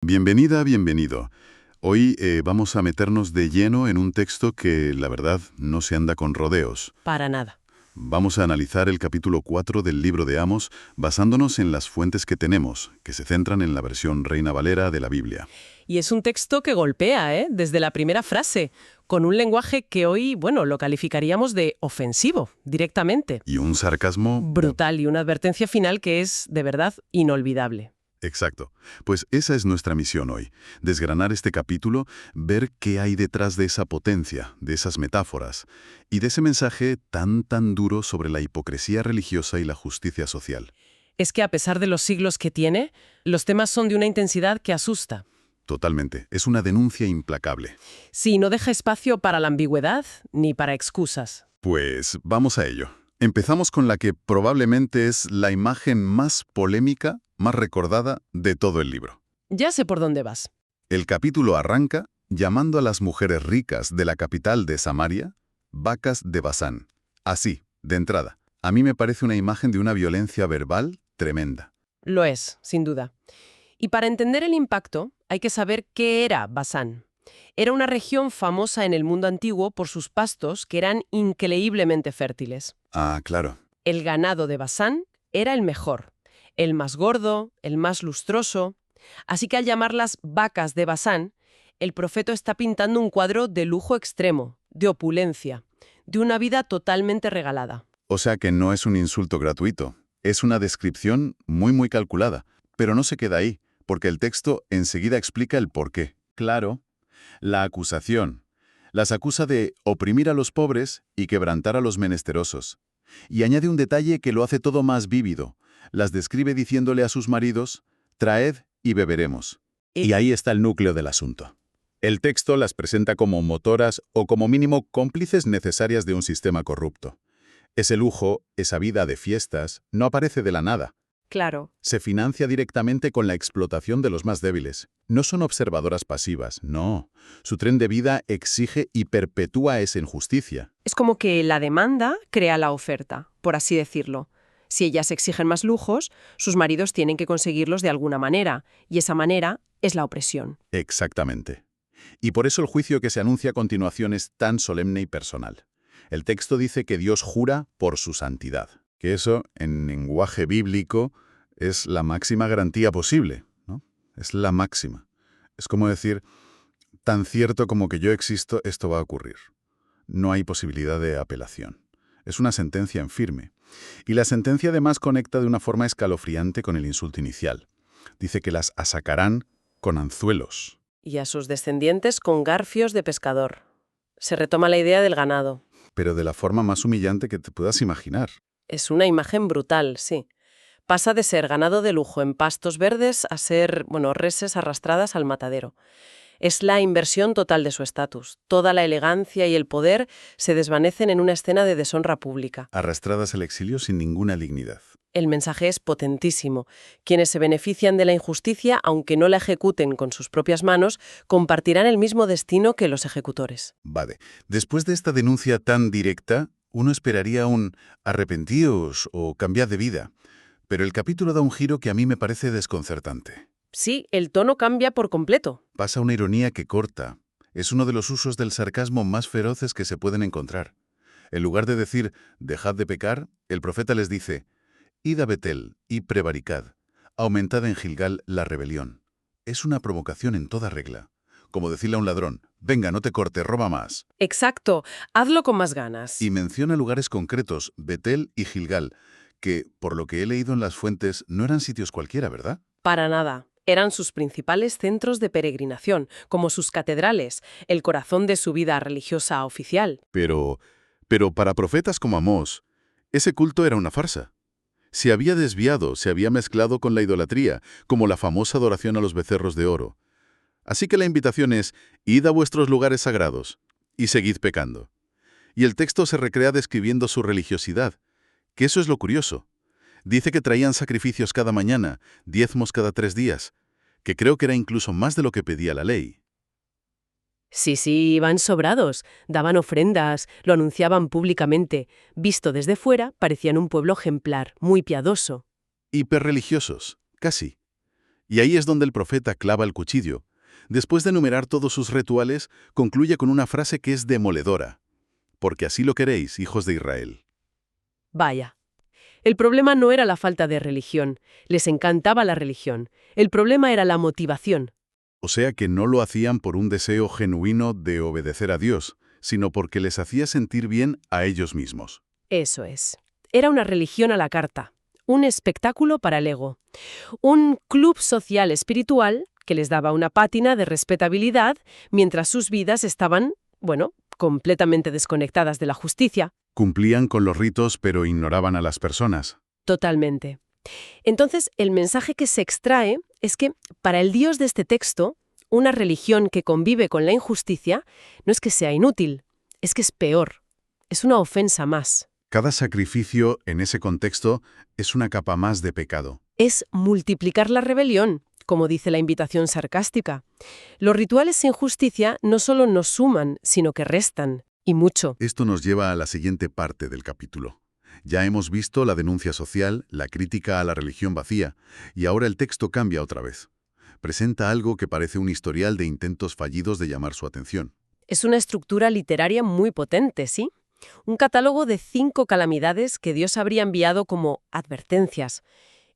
Bienvenida, bienvenido. Hoy vamos a meternos de lleno en un texto que, la verdad, no se anda con rodeos. Para nada. Vamos a analizar el capítulo 4 del libro de Amos basándonos en las fuentes que tenemos, que se centran en la versión Reina Valera de la Biblia. Y es un texto que golpea, desde la primera frase, con un lenguaje que hoy, lo calificaríamos de ofensivo, directamente. Y un sarcasmo... Brutal y una advertencia final que es, de verdad, inolvidable. Exacto. Pues esa es nuestra misión hoy, desgranar este capítulo, ver qué hay detrás de esa potencia, de esas metáforas, y de ese mensaje tan duro sobre la hipocresía religiosa y la justicia social. Es que a pesar de los siglos que tiene, los temas son de una intensidad que asusta. Totalmente. Es una denuncia implacable. Sí, no deja espacio para la ambigüedad ni para excusas. Pues vamos a ello. Empezamos con la que probablemente es la imagen más polémica, más recordada de todo el libro. Ya sé por dónde vas. El capítulo arranca llamando a las mujeres ricas de la capital de Samaria vacas de Basán. Así, de entrada. A mí me parece una imagen de una violencia verbal tremenda. Lo es, sin duda. Y para entender el impacto, hay que saber qué era Basán. Era una región famosa en el mundo antiguo por sus pastos que eran increíblemente fértiles. Ah, claro. El ganado de Basán era el mejor, el más gordo, el más lustroso. Así que al llamarlas vacas de Basán, el profeta está pintando un cuadro de lujo extremo, de opulencia, de una vida totalmente regalada. O sea que no es un insulto gratuito. Es una descripción muy calculada. Pero no se queda ahí, porque el texto enseguida explica el porqué. Claro, la acusación. Las acusa de oprimir a los pobres y quebrantar a los menesterosos. Y añade un detalle que lo hace todo más vívido. Las describe diciéndole a sus maridos, traed y beberemos. Y ahí está el núcleo del asunto. El texto las presenta como motoras o como mínimo cómplices necesarias de un sistema corrupto. Ese lujo, esa vida de fiestas, no aparece de la nada. Claro. Se financia directamente con la explotación de los más débiles. No son observadoras pasivas, no. Su tren de vida exige y perpetúa esa injusticia. Es como que la demanda crea la oferta, por así decirlo. Si ellas exigen más lujos, sus maridos tienen que conseguirlos de alguna manera, y esa manera es la opresión. Exactamente. Y por eso el juicio que se anuncia a continuación es tan solemne y personal. El texto dice que Dios jura por su santidad. Que eso, en lenguaje bíblico, es la máxima garantía posible, ¿no? Es la máxima. Es como decir, tan cierto como que yo existo, esto va a ocurrir. No hay posibilidad de apelación. Es una sentencia en firme. Y la sentencia además conecta de una forma escalofriante con el insulto inicial. Dice que las asacarán con anzuelos. Y a sus descendientes con garfios de pescador. Se retoma la idea del ganado. Pero de la forma más humillante que te puedas imaginar. Es una imagen brutal, sí. Pasa de ser ganado de lujo en pastos verdes a ser, reses arrastradas al matadero. Es la inversión total de su estatus. Toda la elegancia y el poder se desvanecen en una escena de deshonra pública. Arrastradas al exilio sin ninguna dignidad. El mensaje es potentísimo. Quienes se benefician de la injusticia, aunque no la ejecuten con sus propias manos, compartirán el mismo destino que los ejecutores. Vale. Después de esta denuncia tan directa, uno esperaría un arrepentíos o cambiad de vida. Pero el capítulo da un giro que a mí me parece desconcertante. Sí, el tono cambia por completo. Pasa una ironía que corta. Es uno de los usos del sarcasmo más feroces que se pueden encontrar. En lugar de decir, dejad de pecar, el profeta les dice, id a Betel y prevaricad, aumentad en Gilgal la rebelión. Es una provocación en toda regla. Como decirle a un ladrón, venga, no te cortes, roba más. Exacto, hazlo con más ganas. Y menciona lugares concretos, Betel y Gilgal, que, por lo que he leído en las fuentes, no eran sitios cualquiera, ¿verdad? Para nada. Eran sus principales centros de peregrinación, como sus catedrales, el corazón de su vida religiosa oficial. Pero para profetas como Amós, ese culto era una farsa. Se había desviado, se había mezclado con la idolatría, como la famosa adoración a los becerros de oro. Así que la invitación es, id a vuestros lugares sagrados y seguid pecando. Y el texto se recrea describiendo su religiosidad, que eso es lo curioso. Dice que traían sacrificios cada mañana, diezmos cada 3 días, que creo que era incluso más de lo que pedía la ley. Sí, iban sobrados, daban ofrendas, lo anunciaban públicamente. Visto desde fuera, parecían un pueblo ejemplar, muy piadoso. Hiperreligiosos, casi. Y ahí es donde el profeta clava el cuchillo. Después de enumerar todos sus rituales, concluye con una frase que es demoledora. Porque así lo queréis, hijos de Israel. Vaya. El problema no era la falta de religión. Les encantaba la religión. El problema era la motivación. O sea que no lo hacían por un deseo genuino de obedecer a Dios, sino porque les hacía sentir bien a ellos mismos. Eso es. Era una religión a la carta. Un espectáculo para el ego. Un club social espiritual que les daba una pátina de respetabilidad mientras sus vidas estaban, bueno, completamente desconectadas de la justicia. Cumplían con los ritos pero ignoraban a las personas. Totalmente. Entonces, el mensaje que se extrae es que, para el Dios de este texto, una religión que convive con la injusticia no es que sea inútil, es que es peor. Es una ofensa más. Cada sacrificio, en ese contexto, es una capa más de pecado. Es multiplicar la rebelión, como dice la invitación sarcástica. Los rituales sin justicia no solo nos suman, sino que restan, y mucho. Esto nos lleva a la siguiente parte del capítulo. Ya hemos visto la denuncia social, la crítica a la religión vacía, y ahora el texto cambia otra vez. Presenta algo que parece un historial de intentos fallidos de llamar su atención. Es una estructura literaria muy potente, ¿sí? Un catálogo de 5 calamidades que Dios habría enviado como advertencias.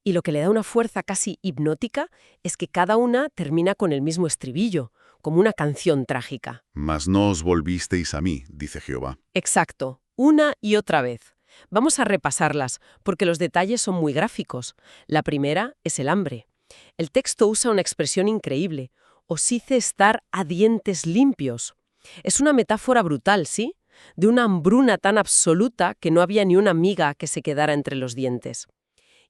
Y lo que le da una fuerza casi hipnótica es que cada una termina con el mismo estribillo, como una canción trágica. Mas no os volvisteis a mí, dice Jehová. Exacto, una y otra vez. Vamos a repasarlas, porque los detalles son muy gráficos. La primera es el hambre. El texto usa una expresión increíble. Os hice estar a dientes limpios. Es una metáfora brutal, ¿sí? De una hambruna tan absoluta que no había ni una miga que se quedara entre los dientes.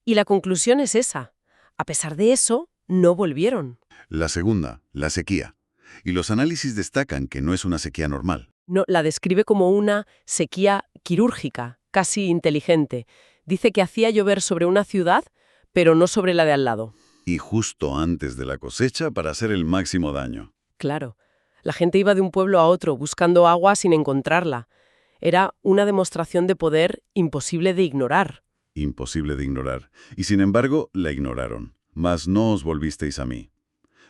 Y la conclusión es esa. A pesar de eso, no volvieron. La segunda, la sequía. Y los análisis destacan que no es una sequía normal. No, la describe como una sequía quirúrgica, casi inteligente. Dice que hacía llover sobre una ciudad, pero no sobre la de al lado. Y justo antes de la cosecha para hacer el máximo daño. Claro, la gente iba de un pueblo a otro buscando agua sin encontrarla. Era una demostración de poder imposible de ignorar. Imposible de ignorar. Y sin embargo, la ignoraron. Mas no os volvisteis a mí.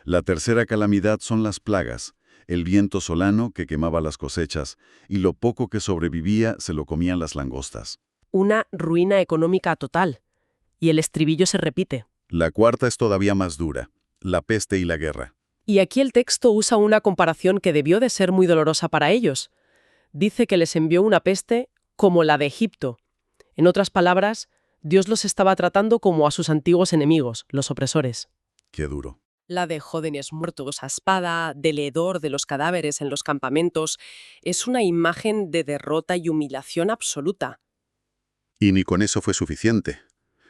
La tercera calamidad son las plagas, el viento solano que quemaba las cosechas, y lo poco que sobrevivía se lo comían las langostas. Una ruina económica total. Y el estribillo se repite. La cuarta es todavía más dura, la peste y la guerra. Y aquí el texto usa una comparación que debió de ser muy dolorosa para ellos. Dice que les envió una peste como la de Egipto. En otras palabras, Dios los estaba tratando como a sus antiguos enemigos, los opresores. Qué duro. La de jóvenes muertos a espada, del hedor de los cadáveres en los campamentos, es una imagen de derrota y humillación absoluta. Y ni con eso fue suficiente.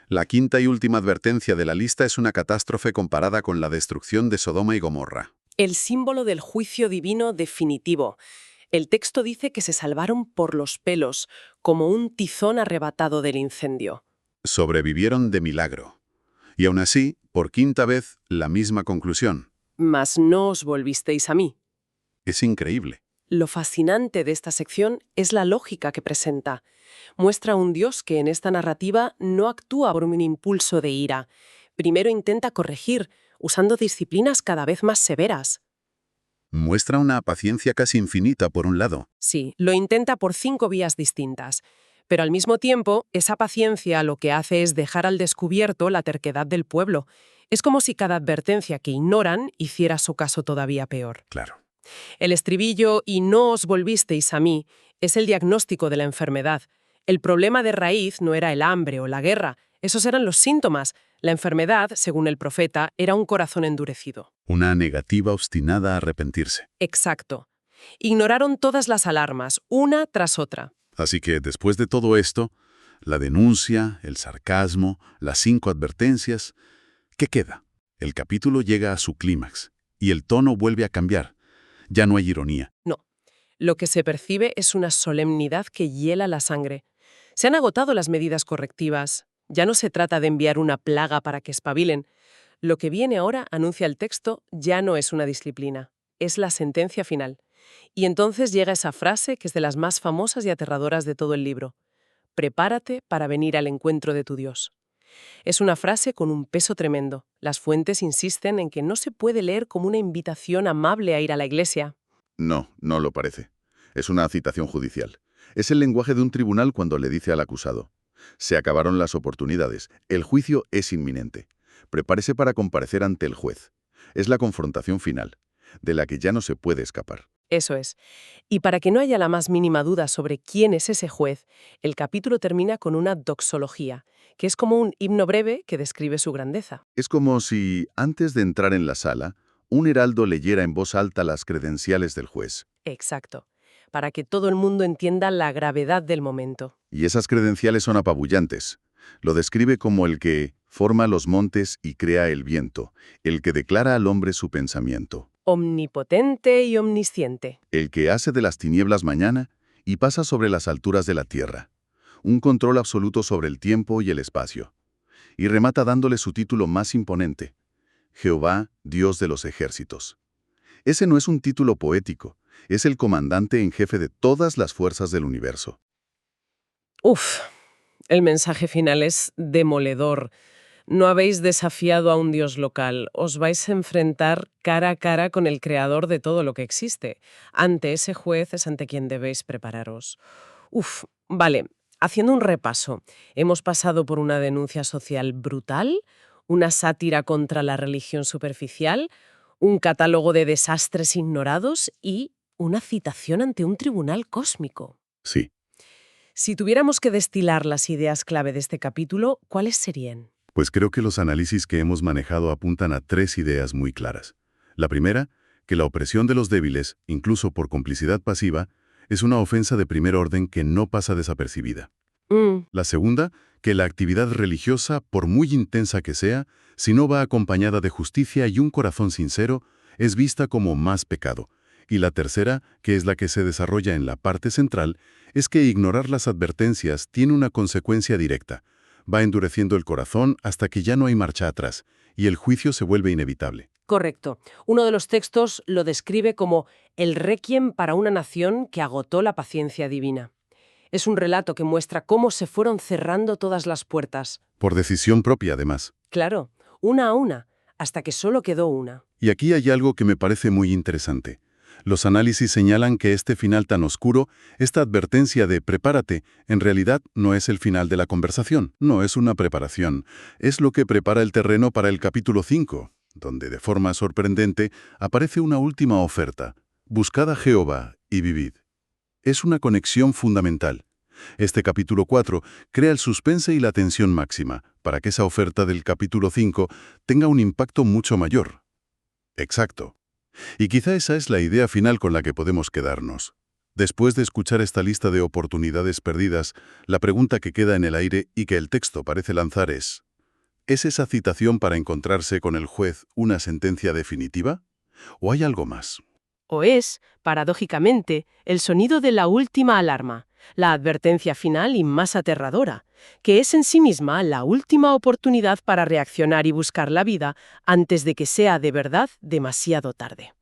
La quinta y última advertencia de la lista es una catástrofe comparada con la destrucción de Sodoma y Gomorra. El símbolo del juicio divino definitivo. El texto dice que se salvaron por los pelos, como un tizón arrebatado del incendio. Sobrevivieron de milagro. Y aún así, por quinta vez, la misma conclusión. Mas no os volvisteis a mí. Es increíble. Lo fascinante de esta sección es la lógica que presenta. Muestra un Dios que en esta narrativa no actúa por un impulso de ira. Primero intenta corregir, usando disciplinas cada vez más severas. Muestra una paciencia casi infinita por un lado. Sí, lo intenta por 5 vías distintas. Pero al mismo tiempo, esa paciencia lo que hace es dejar al descubierto la terquedad del pueblo. Es como si cada advertencia que ignoran hiciera su caso todavía peor. Claro. El estribillo «y no os volvisteis a mí» es el diagnóstico de la enfermedad. El problema de raíz no era el hambre o la guerra, esos eran los síntomas. La enfermedad, según el profeta, era un corazón endurecido. Una negativa obstinada a arrepentirse. Exacto. Ignoraron todas las alarmas, una tras otra. Así que después de todo esto, la denuncia, el sarcasmo, las 5 advertencias, ¿qué queda? El capítulo llega a su clímax y el tono vuelve a cambiar. Ya no hay ironía. No. Lo que se percibe es una solemnidad que hiela la sangre. Se han agotado las medidas correctivas. Ya no se trata de enviar una plaga para que espabilen. Lo que viene ahora, anuncia el texto, ya no es una disciplina. Es la sentencia final. Y entonces llega esa frase que es de las más famosas y aterradoras de todo el libro. Prepárate para venir al encuentro de tu Dios. Es una frase con un peso tremendo. Las fuentes insisten en que no se puede leer como una invitación amable a ir a la iglesia. No, no lo parece. Es una citación judicial. Es el lenguaje de un tribunal cuando le dice al acusado: se acabaron las oportunidades, el juicio es inminente. Prepárese para comparecer ante el juez. Es la confrontación final, de la que ya no se puede escapar. Eso es. Y para que no haya la más mínima duda sobre quién es ese juez, el capítulo termina con una doxología, que es como un himno breve que describe su grandeza. Es como si, antes de entrar en la sala, un heraldo leyera en voz alta las credenciales del juez. Exacto. Para que todo el mundo entienda la gravedad del momento. Y esas credenciales son apabullantes. Lo describe como el que forma los montes y crea el viento, el que declara al hombre su pensamiento, Omnipotente y omnisciente. el que hace de las tinieblas mañana y pasa sobre las alturas de la tierra, un control absoluto sobre el tiempo y el espacio. Y remata dándole su título más imponente: Jehová, Dios de los ejércitos. Ese no es un título poético, es el comandante en jefe de todas las fuerzas del universo. Uf, el mensaje final es demoledor. No habéis desafiado a un dios local, os vais a enfrentar cara a cara con el creador de todo lo que existe. Ante ese juez es ante quien debéis prepararos. Uf, vale, haciendo un repaso, hemos pasado por una denuncia social brutal, una sátira contra la religión superficial, un catálogo de desastres ignorados y una citación ante un tribunal cósmico. Sí. Si tuviéramos que destilar las ideas clave de este capítulo, ¿cuáles serían? Pues creo que los análisis que hemos manejado apuntan a 3 ideas muy claras. La primera, que la opresión de los débiles, incluso por complicidad pasiva, es una ofensa de primer orden que no pasa desapercibida. La segunda, que la actividad religiosa, por muy intensa que sea, si no va acompañada de justicia y un corazón sincero, es vista como más pecado. Y la tercera, que es la que se desarrolla en la parte central, es que ignorar las advertencias tiene una consecuencia directa. Va endureciendo el corazón hasta que ya no hay marcha atrás, y el juicio se vuelve inevitable. Correcto. Uno de los textos lo describe como el requiem para una nación que agotó la paciencia divina. Es un relato que muestra cómo se fueron cerrando todas las puertas. Por decisión propia, además. Claro, una a una, hasta que solo quedó una. Y aquí hay algo que me parece muy interesante. Los análisis señalan que este final tan oscuro, esta advertencia de prepárate, en realidad no es el final de la conversación, no es una preparación, es lo que prepara el terreno para el capítulo 5, donde de forma sorprendente aparece una última oferta: buscad a Jehová y vivid. Es una conexión fundamental. Este capítulo 4 crea el suspense y la tensión máxima, para que esa oferta del capítulo 5 tenga un impacto mucho mayor. Exacto. Y quizá esa es la idea final con la que podemos quedarnos. Después de escuchar esta lista de oportunidades perdidas, la pregunta que queda en el aire y que el texto parece lanzar ¿es esa citación para encontrarse con el juez una sentencia definitiva? ¿O hay algo más? O es, paradójicamente, el sonido de la última alarma, la advertencia final y más aterradora, que es en sí misma la última oportunidad para reaccionar y buscar la vida antes de que sea de verdad demasiado tarde.